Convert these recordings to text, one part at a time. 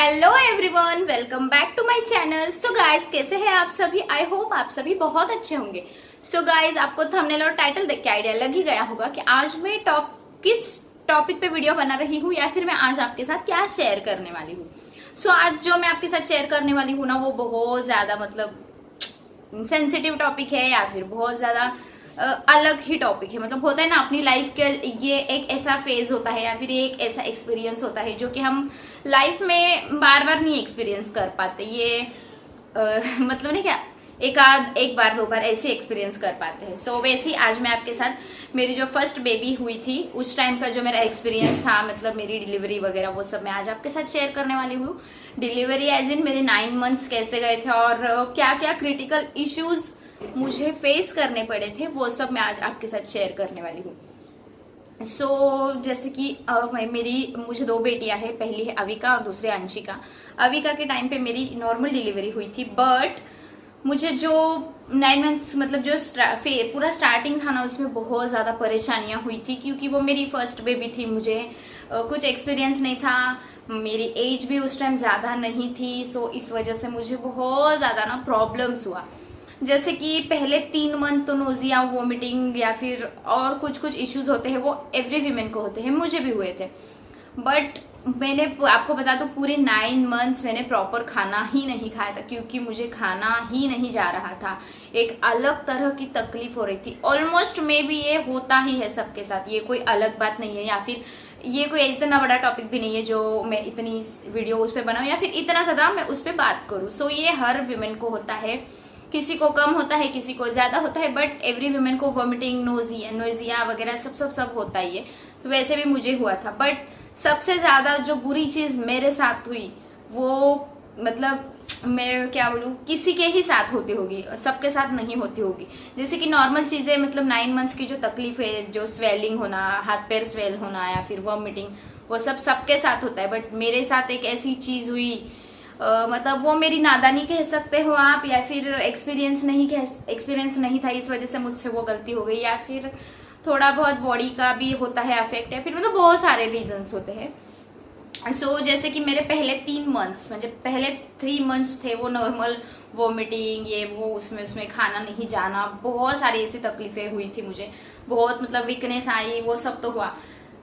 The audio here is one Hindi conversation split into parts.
Hello everyone, welcome back to my channel. So guys, कैसे हैं आप सभी? आई होप आप सभी बहुत अच्छे होंगे। सो गाइज, आपको थंबनेल और टाइटल देख के आइडिया लग ही गया होगा कि आज मैं किस टॉपिक पे वीडियो बना रही हूँ या फिर मैं आज आपके साथ क्या शेयर करने वाली हूँ। सो आज जो मैं आपके साथ शेयर करने वाली हूँ ना, वो बहुत ज्यादा सेंसिटिव टॉपिक है या फिर बहुत ज्यादा अलग ही टॉपिक है। मतलब होता है ना, अपनी लाइफ के ये एक ऐसा फेज होता है या फिर ये एक ऐसा एक्सपीरियंस होता है जो कि हम लाइफ में बार बार नहीं एक्सपीरियंस कर पाते। ये मतलब नहीं क्या, एक बार दो बार ऐसे एक्सपीरियंस कर पाते हैं। सो वैसे ही आज मैं आपके साथ मेरी जो फर्स्ट बेबी हुई थी उस टाइम का जो मेरा एक्सपीरियंस था, मतलब मेरी डिलीवरी वगैरह, वो सब मैं आज आपके साथ शेयर करने वाली हूँ। डिलीवरी एज इन मेरे 9 मंथ्स कैसे गए थे और क्या क्या क्रिटिकल इश्यूज मुझे फेस करने पड़े थे, वो सब मैं आज आपके साथ शेयर करने वाली हूँ। जैसे कि मुझे 2 बेटियां हैं, पहली है अविका और दूसरी अंशिका। अविका के टाइम पे मेरी नॉर्मल डिलीवरी हुई थी, बट मुझे जो 9 मंथ्स मतलब जो पूरा स्टार्टिंग था ना, उसमें बहुत ज़्यादा परेशानियां हुई थी क्योंकि वो मेरी फर्स्ट बेबी थी। मुझे कुछ एक्सपीरियंस नहीं था, मेरी एज भी उस टाइम ज़्यादा नहीं थी। इस वजह से मुझे बहुत ज़्यादा ना प्रॉब्लम्स हुआ। जैसे कि पहले 3 मंथ तो नोजिया, वोमिटिंग या फिर और कुछ इश्यूज होते हैं, वो एवरी वीमेन को होते हैं, मुझे भी हुए थे। बट मैंने आपको बता दूं, पूरे 9 मंथ्स मैंने प्रॉपर खाना ही नहीं खाया था क्योंकि मुझे खाना ही नहीं जा रहा था। एक अलग तरह की तकलीफ हो रही थी। ऑलमोस्ट मे भी ये होता ही है सबके साथ, ये कोई अलग बात नहीं है या फिर ये कोई इतना बड़ा टॉपिक भी नहीं है जो मैं इतनी वीडियो उस पर बनाऊं या फिर इतना ज्यादा मैं उस पर बात करूं। ये हर वीमेन को होता है, किसी को कम होता है, किसी को ज्यादा होता है, बट एवरी वुमेन को वॉमिटिंग, नोजिया वगैरह सब होता ही है। वैसे भी मुझे हुआ था। बट सबसे ज्यादा जो बुरी चीज मेरे साथ हुई वो, मतलब मैं क्या बोलूँ, किसी के ही साथ होती होगी, सबके साथ नहीं होती होगी। जैसे कि नॉर्मल चीजें, मतलब 9 मंथ्स की जो तकलीफ है, जो स्वेलिंग होना, हाथ पैर स्वेल होना या फिर वॉमिटिंग, वो सब सबके साथ होता है। बट मेरे साथ एक ऐसी चीज हुई, मतलब वो मेरी नादानी कह सकते हो आप या फिर एक्सपीरियंस नहीं था, इस वजह से मुझसे वो गलती हो गई, या फिर थोड़ा बहुत बॉडी का भी होता है अफेक्ट, या फिर मतलब बहुत सारे रीजंस होते हैं। जैसे कि मेरे पहले 3 मंथ्स, मतलब पहले 3 मंथ्स थे वो नॉर्मल वोमिटिंग, ये वो, उसमें खाना नहीं जाना, बहुत सारी ऐसी तकलीफें हुई थी मुझे, बहुत मतलब वीकनेस आई, वो सब तो हुआ।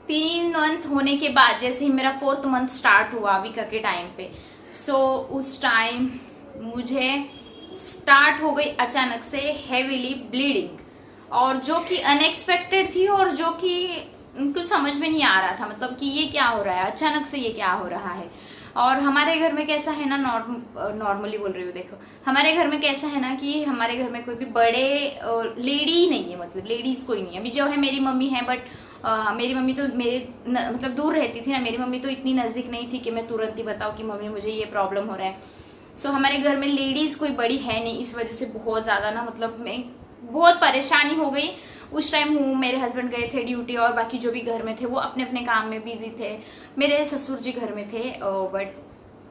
3 मंथ होने के बाद जैसे ही मेरा 4th मंथ स्टार्ट हुआ विका के टाइम पे, उस टाइम मुझे स्टार्ट हो गई अचानक से हेवीली ब्लीडिंग, और जो कि अनएक्सपेक्टेड थी और जो कि कुछ समझ में नहीं आ रहा था, मतलब कि ये क्या हो रहा है, अचानक से ये क्या हो रहा है। और हमारे घर में कैसा है ना, नॉर्मली बोल रही हूँ, देखो हमारे घर में कैसा है ना कि हमारे घर में कोई भी बड़े लेडी नहीं है, मतलब लेडीज कोई नहीं है। अभी जो है मेरी मम्मी है, बट मेरी मम्मी तो मतलब दूर रहती थी ना, मेरी मम्मी तो इतनी नजदीक नहीं थी कि मैं तुरंत ही बताऊँ कि मम्मी मुझे ये प्रॉब्लम हो रहा है। हमारे घर में लेडीज कोई बड़ी है नहीं, इस वजह से बहुत ज्यादा ना, मतलब मैं बहुत परेशानी हो गई उस टाइम। मेरे हस्बैंड गए थे ड्यूटी और बाकी जो भी घर में थे वो अपने अपने काम में बिजी थे। मेरे ससुर जी घर में थे, बट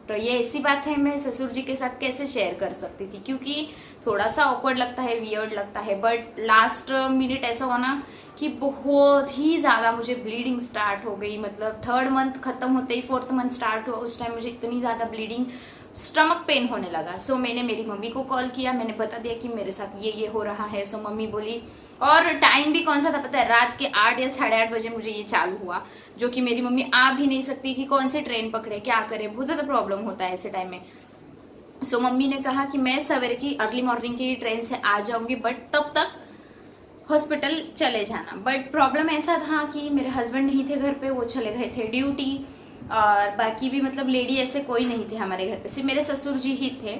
तो ये ऐसी बात है, मैं ससुर जी के साथ कैसे शेयर कर सकती थी क्योंकि थोड़ा सा ऑकवर्ड लगता है, वियर्ड लगता है। बट लास्ट मिनट ऐसा हुआ ना कि बहुत ही ज्यादा मुझे ब्लीडिंग स्टार्ट हो गई। मतलब 3rd मंथ खत्म होते ही 4th मंथ स्टार्ट हुआ, उस टाइम मुझे इतनी ज्यादा ब्लीडिंग, स्टमक पेन होने लगा। मैंने मेरी मम्मी को कॉल किया, मैंने बता दिया कि मेरे साथ ये हो रहा है। मम्मी बोली, और टाइम भी कौन सा था पता है, रात के 8 या 8:30 बजे मुझे ये चालू हुआ, जो कि मेरी मम्मी आ भी नहीं सकती कि कौन से ट्रेन पकड़े, क्या करे, बहुत ज्यादा प्रॉब्लम होता है ऐसे टाइम में। मम्मी ने कहा कि मैं सवेरे की अर्ली मॉर्निंग की ट्रेन से आ जाऊंगी, बट तब तक हॉस्पिटल चले जाना। बट प्रॉब्लम ऐसा था कि मेरे हस्बैंड नहीं थे घर पे, वो चले गए थे ड्यूटी, और बाकी भी मतलब लेडी ऐसे कोई नहीं थे हमारे घर पे, सिर्फ मेरे ससुर जी ही थे।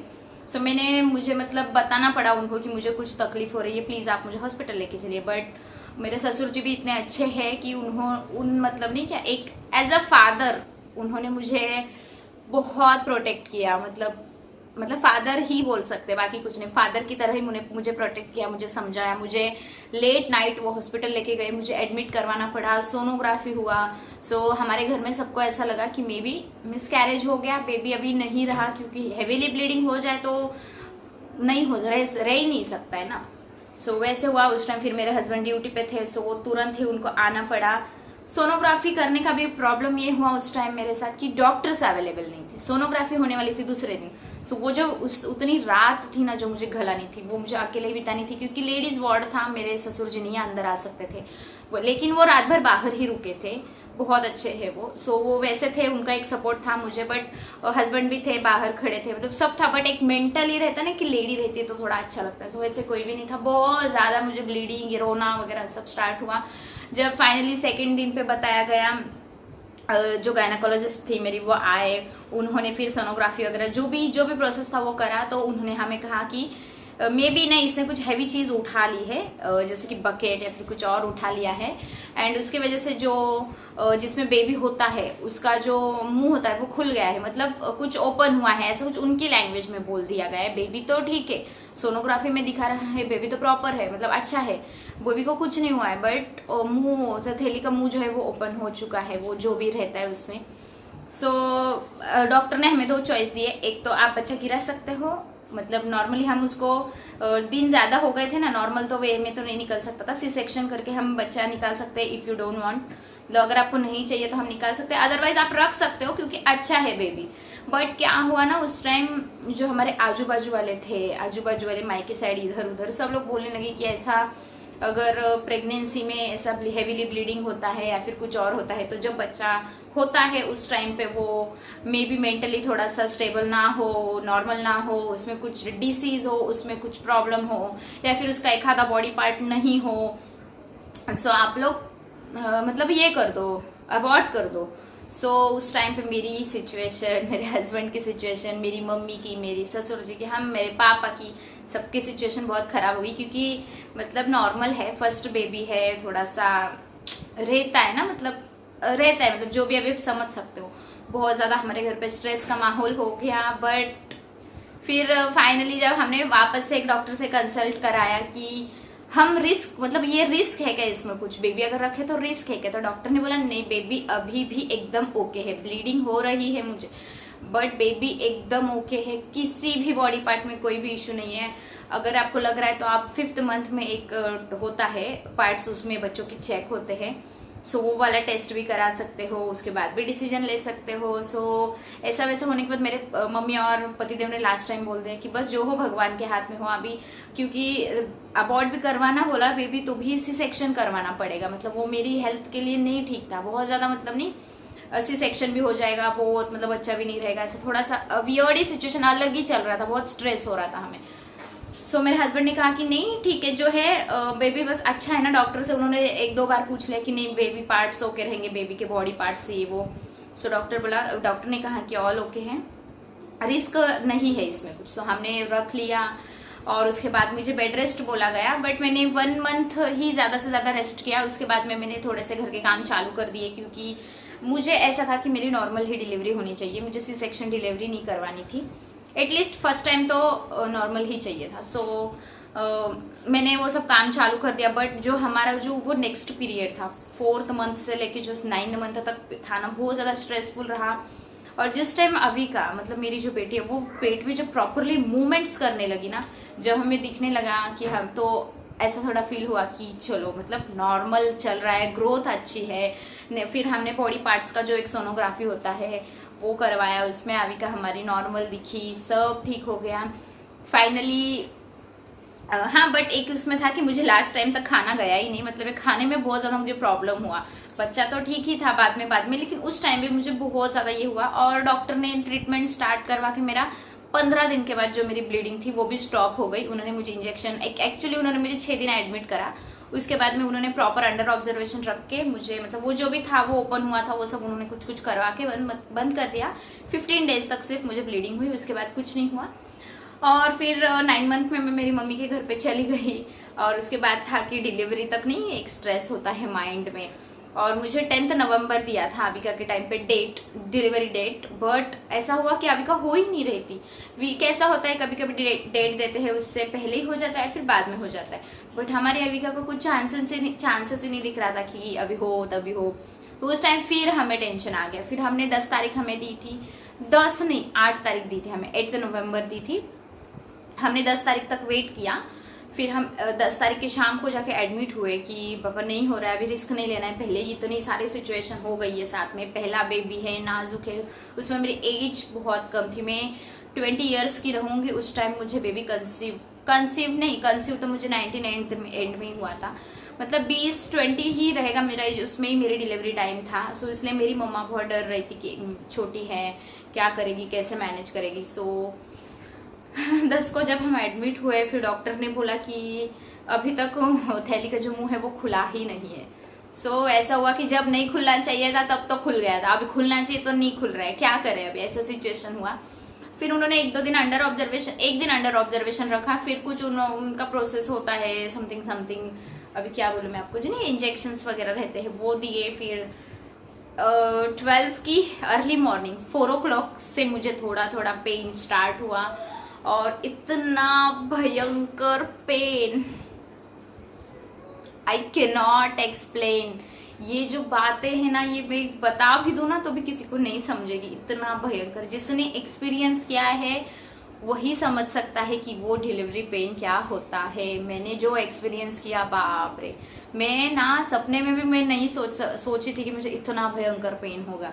मुझे मतलब बताना पड़ा उनको कि मुझे कुछ तकलीफ हो रही है, प्लीज आप मुझे हॉस्पिटल लेके चलिए। बट मेरे ससुर जी भी इतने अच्छे हैं कि मतलब नहीं क्या, एक एज अ फादर उन्होंने मुझे बहुत प्रोटेक्ट किया। मतलब फादर ही बोल सकते, बाकी कुछ नहीं, फादर की तरह ही मुझे प्रोटेक्ट किया, मुझे समझाया। मुझे लेट नाइट वो हॉस्पिटल लेके गए, मुझे एडमिट करवाना पड़ा, सोनोग्राफी हुआ। हमारे घर में सबको ऐसा लगा कि मे बी मिसकैरेज हो गया, बेबी अभी नहीं रहा, क्योंकि हेवीली ब्लीडिंग हो जाए तो नहीं हो रह ही नहीं सकता है ना। वैसे हुआ उस टाइम। फिर मेरे हस्बैंड ड्यूटी पे थे, वो तुरंत ही उनको आना पड़ा। सोनोग्राफी करने का भी प्रॉब्लम ये हुआ उस टाइम मेरे साथ कि डॉक्टर्स अवेलेबल नहीं थे। सोनोग्राफी होने वाली थी दूसरे दिन, सो वो जो उतनी रात थी ना जो मुझे घलानी थी वो मुझे अकेले ही बितानी थी, क्योंकि लेडीज वार्ड था, मेरे ससुर जी नहीं अंदर आ सकते थे लेकिन वो रात भर बाहर ही रुके थे, बहुत अच्छे है वो। सो वो वैसे थे, उनका एक सपोर्ट था मुझे, बट हस्बैंड भी थे बाहर खड़े थे, मतलब सब था, बट एक मेंटली रहता ना कि लेडी रहती है तो थोड़ा अच्छा लगता है, तो वैसे कोई भी नहीं था। बहुत ज्यादा मुझे ब्लीडिंग, रोना वगैरह सब स्टार्ट हुआ। जब फाइनली सेकेंड दिन पे बताया गया, जो गायनाकोलॉजिस्ट थी मेरी वो आए, उन्होंने फिर सोनोग्राफी वगैरह जो भी प्रोसेस था वो करा, तो उन्होंने हमें कहा कि मे बी नहीं, इसने कुछ हैवी चीज उठा ली है, जैसे कि बकेट या फिर कुछ और उठा लिया है, एंड उसकी वजह से जो जिसमें बेबी होता है उसका जो मुंह होता है वो खुल गया है, मतलब कुछ ओपन हुआ है, ऐसा कुछ उनकी लैंग्वेज में बोल दिया गया है। बेबी तो ठीक है, सोनोग्राफी में दिखा रहा है बेबी तो प्रॉपर है, मतलब अच्छा है, बेबी को कुछ नहीं हुआ है, बट मुंह, थैली का मुंह जो है वो ओपन हो चुका है, वो जो भी रहता है उसमें। सो डॉक्टर ने हमें 2 चॉइस दिए, एक तो आप बच्चा गिरा सकते हो, मतलब नॉर्मली हम उसको दिन ज्यादा हो गए थे ना, नॉर्मल तो वे में तो नहीं निकल सकता था, सी सेक्शन करके हम बच्चा निकाल सकते हैं इफ यू डोंट वांट, मतलब अगर आपको नहीं चाहिए तो हम निकाल सकते हैं, अदरवाइज आप रख सकते हो क्योंकि अच्छा है बेबी। बट क्या हुआ ना, उस टाइम जो हमारे आजू बाजू वाले थे, आजू बाजू वाले मायके साइड इधर उधर सब लोग बोलने लगे कि ऐसा अगर प्रेगनेंसी में ऐसा हेवीली ब्लीडिंग होता है या फिर कुछ और होता है, तो जब बच्चा होता है उस टाइम पे वो मे बी मेंटली थोड़ा सा स्टेबल ना हो, नॉर्मल ना हो, उसमें कुछ डिसीज हो, उसमें कुछ प्रॉब्लम हो, या फिर उसका एक आधा बॉडी पार्ट नहीं हो, सो आप लोग मतलब ये कर दो, अबॉर्ट कर दो। सो उस टाइम पे मेरी सिचुएशन, मेरे हस्बैंड की सिचुएशन, मेरी मम्मी की, मेरी ससुर जी की, हम मेरे पापा की, सबकी सिचुएशन बहुत खराब हुई, क्योंकि मतलब नॉर्मल है, फर्स्ट बेबी है, थोड़ा सा रहता है ना, मतलब रहता है, मतलब जो भी अभी आप समझ सकते हो, बहुत ज्यादा हमारे घर पे स्ट्रेस का माहौल हो गया। बट फिर फाइनली जब हमने वापस से एक डॉक्टर से कंसल्ट कराया कि हम रिस्क, मतलब ये रिस्क है क्या इसमें, कुछ बेबी अगर रखे तो रिस्क है क्या, तो डॉक्टर ने बोला नहीं, बेबी अभी भी एकदम ओके है, ब्लीडिंग हो रही है मुझे बट बेबी एकदम ओके है, किसी भी बॉडी पार्ट में कोई भी इश्यू नहीं है। अगर आपको लग रहा है तो आप 5th मंथ में एक होता है पार्ट्स, उसमें बच्चों की चेक होते हैं, सो वो वाला टेस्ट भी करा सकते हो, उसके बाद भी डिसीजन ले सकते हो। सो ऐसा वैसा होने के बाद मेरे मम्मी और पतिदेव ने लास्ट टाइम बोल दिया कि बस जो हो भगवान के हाथ में हो अभी, क्योंकि अबॉर्ट भी करवाना बोला बेबी तो भी सी सेक्शन करवाना पड़ेगा, मतलब वो मेरी हेल्थ के लिए नहीं ठीक था, बहुत ज्यादा मतलब नहीं, सी सेक्शन भी हो जाएगा बहुत, मतलब बच्चा भी नहीं रहेगा, ऐसा थोड़ा सा वियर्ड ही सिचुएशन अलग ही चल रहा था, बहुत स्ट्रेस हो रहा था हमें। सो मेरे हस्बैंड ने कहा कि नहीं ठीक है, जो है बेबी बस अच्छा है ना, डॉक्टर से उन्होंने 1-2 बार पूछ लिया कि नहीं बेबी पार्ट्स ओके रहेंगे, बेबी के बॉडी पार्ट्स ये वो। सो डॉक्टर ने कहा कि ऑल ओके है, रिस्क नहीं है इसमें कुछ, सो हमने रख लिया। और उसके बाद मुझे बेड रेस्ट बोला गया, बट मैंने 1 मंथ ही ज्यादा से ज्यादा रेस्ट किया, उसके बाद में मैंने थोड़े से घर के काम चालू कर दिए, क्योंकि मुझे ऐसा था कि मेरी नॉर्मल ही डिलीवरी होनी चाहिए, मुझे सी सेक्शन डिलीवरी नहीं करवानी थी, एटलीस्ट फर्स्ट टाइम तो नॉर्मल ही चाहिए था। सो मैंने वो सब काम चालू कर दिया। बट जो हमारा जो वो नेक्स्ट पीरियड था 4th मंथ से लेके जो 9th मंथ तक था ना, बहुत ज़्यादा स्ट्रेसफुल रहा। और जिस टाइम अभी का मतलब मेरी जो बेटी है वो पेट में जब प्रॉपरली मूवमेंट्स करने लगी ना, जब हमें दिखने लगा कि हम तो ऐसा थोड़ा फील हुआ कि चलो मतलब नॉर्मल चल रहा है, ग्रोथ अच्छी है। फिर हमने बॉडी पार्ट्स का जो एक सोनोग्राफी होता है वो करवाया, उसमें अविका हमारी नॉर्मल दिखी, सब ठीक हो गया फाइनली। हाँ बट एक उसमें था कि मुझे लास्ट टाइम तक खाना गया ही नहीं, मतलब खाने में बहुत ज़्यादा मुझे प्रॉब्लम हुआ। बच्चा तो ठीक ही था बाद में, लेकिन उस टाइम भी मुझे बहुत ज़्यादा ये हुआ। और डॉक्टर ने ट्रीटमेंट स्टार्ट करवा के मेरा 15 दिन के बाद जो मेरी ब्लीडिंग थी वो भी स्टॉप हो गई। उन्होंने मुझे इंजेक्शन, एक्चुअली उन्होंने मुझे 6 दिन एडमिट करा, उसके बाद में उन्होंने प्रॉपर अंडर ऑब्जर्वेशन रख के मुझे मतलब वो जो भी था वो ओपन हुआ था वो सब उन्होंने कुछ करवा के बंद कर दिया। 15 डेज तक सिर्फ मुझे ब्लीडिंग हुई, उसके बाद कुछ नहीं हुआ। और फिर 9 मंथ में मैं मेरी मम्मी के घर पे चली गई। और उसके बाद था कि डिलीवरी तक नहीं, एक स्ट्रेस होता है माइंड में। और मुझे 10 नवंबर दिया था अबिका के टाइम पे डेट, डिलीवरी डेट। बट ऐसा हुआ कि अबिका हो ही नहीं रही थी। वीक ऐसा होता है कभी कभी डेट देते हैं उससे पहले ही हो जाता है, फिर बाद में हो जाता है। बट हमारे अबिका को कुछ चांसेस ही नहीं दिख रहा था कि अभी हो तभी हो। तो उस टाइम फिर हमें टेंशन आ गया। फिर हमने 10 तारीख हमें दी थी, 10 नहीं 8 तारीख दी थी हमें, 8 नवंबर दी थी हमने। 10 तारीख तक वेट किया, फिर हम 10 तारीख की शाम को जाके एडमिट हुए कि पापा नहीं हो रहा है, अभी रिस्क नहीं लेना है, पहले ही इतनी सारी सिचुएशन हो गई है, साथ में पहला बेबी है, नाजुक है, उसमें मेरी एज बहुत कम थी, मैं 20 ईयर्स की रहूँगी उस टाइम मुझे बेबी कंसीव तो मुझे 99 एंड में ही हुआ था, मतलब 20-20 ही रहेगा मेरा एज, उसमें ही मेरी डिलीवरी टाइम था। सो इसलिए मेरी मम्मा बहुत डर रही थी कि छोटी है क्या करेगी, कैसे मैनेज करेगी। सो 10 को जब हम एडमिट हुए, फिर डॉक्टर ने बोला कि अभी तक थैली का जो मुंह है वो खुला ही नहीं है। सो ऐसा हुआ कि जब नहीं खुलना चाहिए था तब तो खुल गया था, अभी खुलना चाहिए तो नहीं खुल रहा है, क्या करें अभी, ऐसा सिचुएशन हुआ। फिर उन्होंने एक दिन अंडर ऑब्जर्वेशन रखा, फिर कुछ उनका प्रोसेस होता है समथिंग, अभी क्या बोलूँ मैं आपको, जो नहीं इंजेक्शंस वगैरह रहते हैं वो दिए। फिर 12 की अर्ली मॉर्निंग 4 o'clock से मुझे थोड़ा थोड़ा पेन स्टार्ट हुआ, और इतना भयंकर पेन आई कैनॉट एक्सप्लेन। ये जो बातें हैं ना, ये मैं बता भी दूं ना तो भी किसी को नहीं समझेगी, इतना भयंकर। जिसने एक्सपीरियंस किया है वही समझ सकता है कि वो डिलीवरी पेन क्या होता है। मैंने जो एक्सपीरियंस किया, बाप रे, मैं ना सपने में भी मैं नहीं सोची थी कि मुझे इतना भयंकर पेन होगा।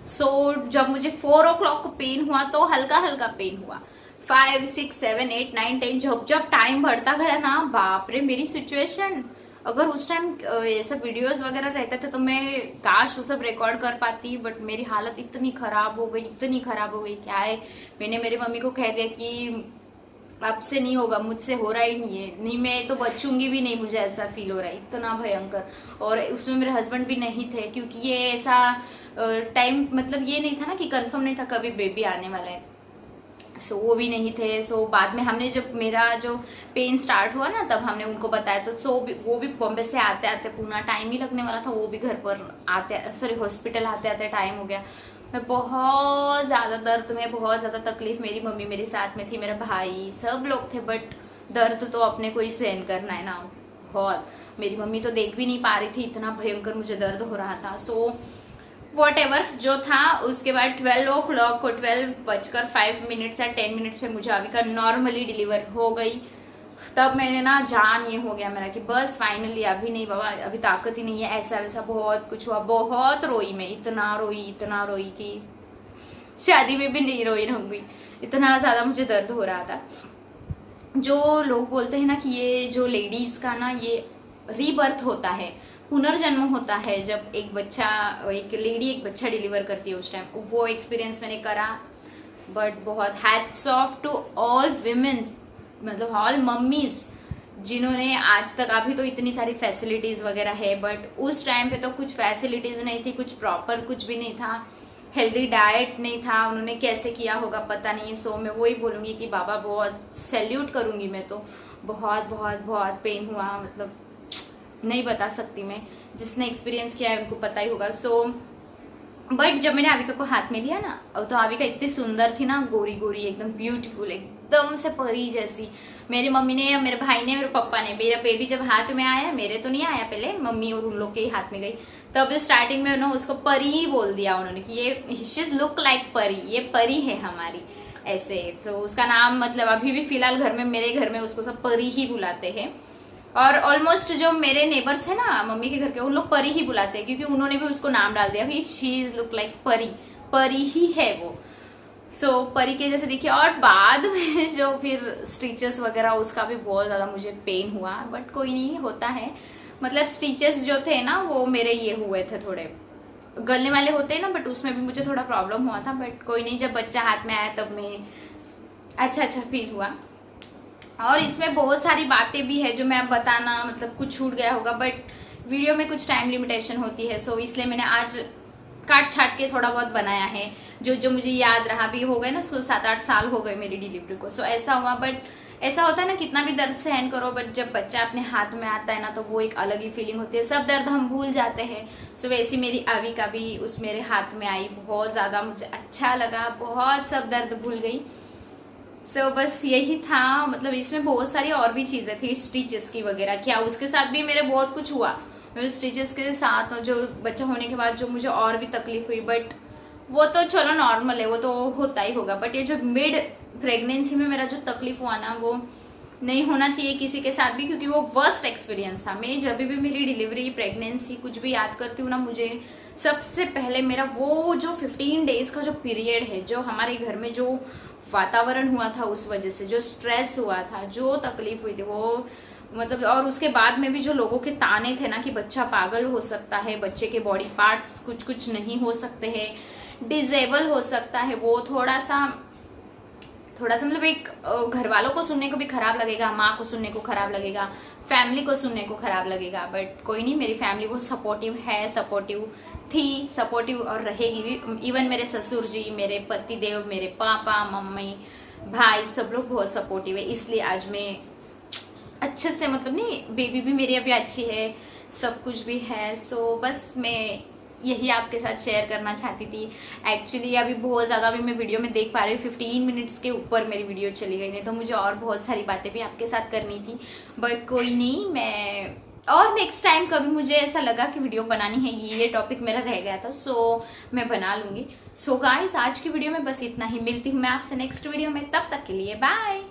सो जब मुझे 4 o'clock को पेन हुआ तो हल्का हल्का पेन हुआ, 5, 6, 7, 8, 9, 10 जब टाइम बढ़ता गया ना, बाप रे मेरी सिचुएशन, अगर उस टाइम ऐसा वीडियोस वगैरह रहते थे तो मैं काश वो सब रिकॉर्ड कर पाती, बट मेरी हालत इतनी खराब हो गई क्या है। मैंने मेरी मम्मी को कह दिया कि अब से नहीं होगा, मुझसे हो रहा ही नहीं है, नहीं मैं तो बचूंगी भी नहीं, मुझे ऐसा फील हो रहा है, इतना भयंकर। और उसमें मेरे हस्बैंड भी नहीं थे, क्योंकि ये ऐसा टाइम, मतलब ये नहीं था ना कि कंफर्म नहीं था कभी बेबी आने वाला है। सो वो भी नहीं थे। सो बाद में हमने जब मेरा जो पेन स्टार्ट हुआ ना, तब हमने उनको बताया, तो वो भी बॉम्बे से आते आते पूरा टाइम ही लगने वाला था, वो भी घर पर हॉस्पिटल आते आते टाइम हो गया। मैं बहुत ज़्यादा दर्द में, बहुत ज़्यादा तकलीफ, मेरी मम्मी मेरे साथ में थी, मेरा भाई, सब लोग थे, बट दर्द तो अपने को ही सहन करना है ना बहुत। मेरी मम्मी तो देख भी नहीं पा रही थी, इतना भयंकर मुझे दर्द हो रहा था। सो वॉट जो था, उसके बाद 12 o'clock को 12:05 या 10 मिनट्स पे मुझे अभी का नॉर्मली डिलीवर हो गई। तब मैंने ना जान ये हो गया मेरा कि बस फाइनली अभी नहीं बाबा, अभी ताकत ही नहीं है, ऐसा वैसा बहुत कुछ हुआ। बहुत रोई मैं, इतना रोई कि शादी में भी नहीं रोई रहूंगी, इतना ज़्यादा मुझे दर्द हो रहा था। जो लोग बोलते हैं ना कि ये जो लेडीज़ का ना ये रीबर्थ होता है, पुनर्जन्म होता है, जब एक लेडी एक बच्चा डिलीवर करती है उस टाइम, वो एक्सपीरियंस मैंने करा। बट बहुत hats off to all womens, मतलब ऑल मम्मीज, जिन्होंने आज तक, अभी तो इतनी सारी फैसिलिटीज वगैरह है, बट उस टाइम पे तो कुछ फैसिलिटीज नहीं थी, कुछ प्रॉपर कुछ भी नहीं था, हेल्दी डाइट नहीं था, उन्होंने कैसे किया होगा पता नहीं। सो मैं वही बोलूँगी कि बाबा बहुत सैल्यूट करूँगी मैं तो। बहुत बहुत बहुत पेन हुआ, मतलब नहीं बता सकती मैं, जिसने एक्सपीरियंस किया है उनको पता ही होगा। सो बट जब मैंने आविका को हाथ में लिया ना, तो आविका इतनी सुंदर थी ना, गोरी गोरी, एकदम ब्यूटीफुल, एकदम से परी जैसी। मेरी मम्मी ने, मेरे भाई ने, मेरे पापा ने, मेरा बेबी जब हाथ में आया, मेरे तो नहीं आया पहले, मम्मी और उन लोग के ही हाथ में गई, तब स्टार्टिंग में उन्होंने उसको परी ही बोल दिया उन्होंने कि ये शी लुक लाइक परी, ये परी है हमारी, ऐसे। तो उसका नाम, मतलब अभी भी फिलहाल घर में, मेरे घर में उसको सब परी ही बुलाते हैं। और ऑलमोस्ट जो मेरे नेबर्स है ना मम्मी के घर के, उन लोग परी ही बुलाते हैं, क्योंकि उन्होंने भी उसको नाम डाल दिया भी, शी इज लुक लाइक परी, परी ही है वो। सो परी के जैसे देखिए। और बाद में जो फिर स्टिचेस वगैरह, उसका भी बहुत ज़्यादा मुझे पेन हुआ, बट कोई नहीं, होता है। मतलब स्टिचेस जो थे ना वो मेरे ये हुए थे, थोड़े गलने वाले होते हैं ना, बट उसमें भी मुझे थोड़ा प्रॉब्लम हुआ था, बट कोई नहीं, जब बच्चा हाथ में आया तब मैं अच्छा फील हुआ। और इसमें बहुत सारी बातें भी है जो मैं अब बताना, मतलब कुछ छूट गया होगा, बट वीडियो में कुछ टाइम लिमिटेशन होती है, सो इसलिए मैंने आज काट छाट के थोड़ा बहुत बनाया है, जो मुझे याद रहा। भी हो गए ना, 7-8 साल हो गए मेरी डिलीवरी को। सो ऐसा हुआ, बट ऐसा होता है ना, कितना भी दर्द सहन करो, बट जब बच्चा अपने हाथ में आता है ना, तो वो एक अलग ही फीलिंग होती है, सब दर्द हम भूल जाते हैं। सो वैसी मेरी आविका भी उस मेरे हाथ में आई, बहुत ज़्यादा मुझे अच्छा लगा, बहुत सब दर्द भूल गई। सो बस यही था, मतलब इसमें बहुत सारी और भी चीज़ें थी, स्टिचेस की वगैरह, क्या उसके साथ भी मेरे बहुत कुछ हुआ। मेरे स्टिचेस के साथ जो बच्चा होने के बाद जो मुझे और भी तकलीफ हुई, बट वो तो चलो नॉर्मल है, वो तो होता ही होगा। बट ये जो मिड प्रेगनेंसी में मेरा जो तकलीफ हुआ ना, वो नहीं होना चाहिए किसी के साथ भी, क्योंकि वो वर्स्ट एक्सपीरियंस था। मैं जब भी मेरी डिलीवरी, प्रेगनेंसी कुछ भी याद करती हूँ ना, मुझे सबसे पहले मेरा वो जो 15 डेज का जो पीरियड है, जो हमारे घर में जो वातावरण हुआ था उस वजह से, जो स्ट्रेस हुआ था, जो तकलीफ हुई थी, वो मतलब, और उसके बाद में भी जो लोगों के ताने थे ना कि बच्चा पागल हो सकता है, बच्चे के बॉडी पार्ट्स कुछ कुछ नहीं हो सकते हैं, डिजेबल हो सकता है, वो थोड़ा सा मतलब एक घर वालों को सुनने को भी खराब लगेगा, माँ को सुनने को खराब लगेगा, फैमिली को सुनने को खराब लगेगा। बट कोई नहीं, मेरी फैमिली बहुत सपोर्टिव है, सपोर्टिव थी, सपोर्टिव और रहेगी भी। इवन मेरे ससुर जी, मेरे पति देव, मेरे पापा मम्मी भाई, सब लोग बहुत सपोर्टिव है। इसलिए आज मैं अच्छे से, मतलब नहीं, बेबी भी मेरी अभी अच्छी है, सब कुछ भी है। सो बस मैं यही आपके साथ शेयर करना चाहती थी। एक्चुअली अभी बहुत ज़्यादा भी मैं वीडियो में देख पा रही हूँ, 15 मिनट्स के ऊपर मेरी वीडियो चली गई, नहीं तो मुझे और बहुत सारी बातें भी आपके साथ करनी थी। बट कोई नहीं, मैं और नेक्स्ट टाइम कभी मुझे ऐसा लगा कि वीडियो बनानी है, ये टॉपिक मेरा रह गया था, सो मैं बना लूँगी। सो गाइस, आज की वीडियो में बस इतना ही। मिलती हूँ मैं आपसे नेक्स्ट वीडियो में, तब तक के लिए बाय।